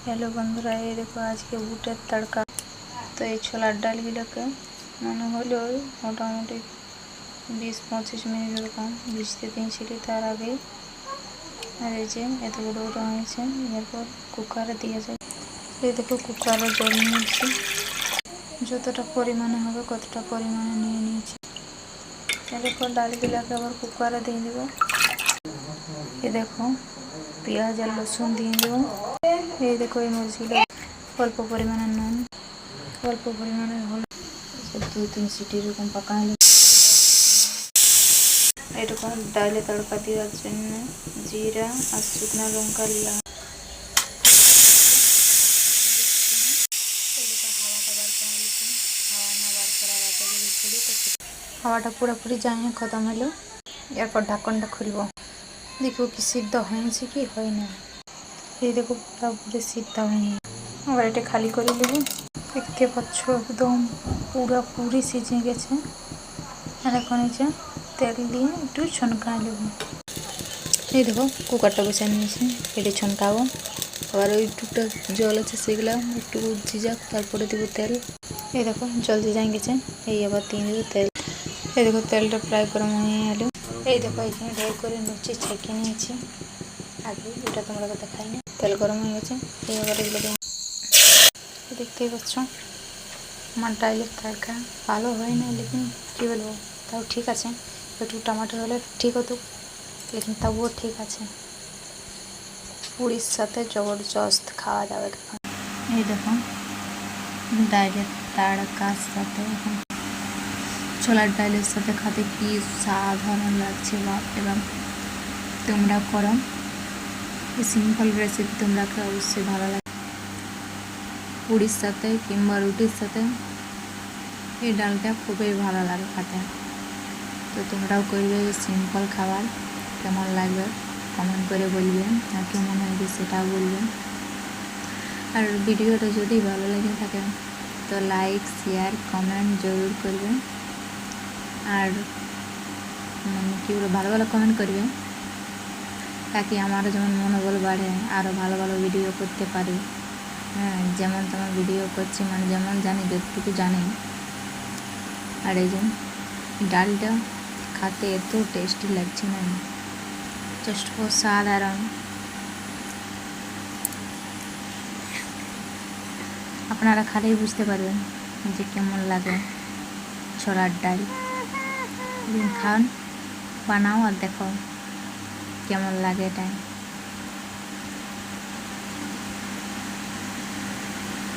Hello बंधुरा, ये देखो आज के बुटेर तड़का। तो ये छोलार डालগুলোকে মনে হলো মোটামুটি 20-25 মিনিট এরকম ভিজতে দিয়েছিলি। তার আগে আর এই যে এত বড় বড় হয়েছে, এরপর কুকারে দিয়ে যায়। এই দেখো কুকারে জল নিয়েছি, যতটা পরিমাণে হবে কতটা পরিমাণে নিয়ে নিয়েছি। এরপর ডালগুলোকে আবার কুকারে দিয়ে দেবো। এই দেখো পেঁয়াজ আর রসুন দিয়ে দেবো। এই দেখো এই মরিচগুলো, অল্প পরিমাণে নুন, অল্প পরিমাণে হলুদ, 2-3 সিটি এরকম পাকানো। এরকম ডালে তড়কা দেওয়ার জন্য জিরা আর শুকনো লঙ্কা লিয়া। হাওয়াটা পুরোপুরি যায়নি, খতম হলো। এরপর ঢাকনটা খুলব, দেখো কি সিদ্ধ হয়েছে কি হয় না। এই দেখো পুরোপুরি সিদ্ধ হয়নি। আবার এটা খালি করে নেব। দেখতে পাচ্ছ একদম পুরোপুরি সিজে গেছে। আর এখন এই যে তেল দিয়ে একটু ছনকায় নেব। এই দেখো কুকারটা বসে নিয়েছি, এটা ছনকাবো। আবার ওই টুকটা জল আছে সেগুলো একটু জিজাক, তারপরে দেবো তেল। এই দেখো জল জিজাই গেছে, এই আবার দিয়ে দেবো তেল। এই দেখো তেলটা প্রায় গরম হয়ে এলো। এই দেখো এখানে ঢের করে লুচি ছেঁকে নিয়েছি আগে, এটা তোমরা দেখাই না। তেল গরম হয়ে গেছে, এই আবার এগুলো দেখতেই পাচ্ছ। আমার ডালের তরকা ভালো হয় না, লেকিন কী বলবো, তাও ঠিক আছে। একটু টমাটো হলে ঠিক হতো, লেকিন তবুও ঠিক আছে। পুরীর সাথে জবরদস্ত খাওয়া যাবে। এই দেখো ডালের তড়কার সাথে এখন ছোলার ডালের সাথে খেতে কি সাধারণ লাগছে, বাপ এবং তোমরা করো এই সিম্পল রেসিপি, তোমরা অবশ্যই ভালো লাগে। পুরীর সাথে কিংবা রুটির সাথে এই ডালটা খুবই ভালো লাগে খেতে। তো তোমরাও করবে এই সিম্পল খাবার, কেমন লাগবে কমেন্ট করে বলবেন, আর কেমন হবে সেটাও বলবেন। আর ভিডিওটা যদি ভালো লাগে থাকে তো লাইক শেয়ার কমেন্ট জরুর করবেন। আর মানে কী বলে ভালো ভালো কমেন্ট করবেন, তাকে আমারও যেমন মনোবল বাড়ে, আরও ভালো ভালো ভিডিও করতে পারি। হ্যাঁ, যেমন তেমন ভিডিও করছি, মানে যেমন জানি যতটুকু জানি। আর এই যে ডালটা খেতে এত টেস্টি লাগছে না, জাস্ট অসাধারণ। আপনারা খালেই বুঝতে পারবেন যে কেমন লাগে ছোলার ডাল। খান, বানাও আর দেখো কেমন লাগে এটা।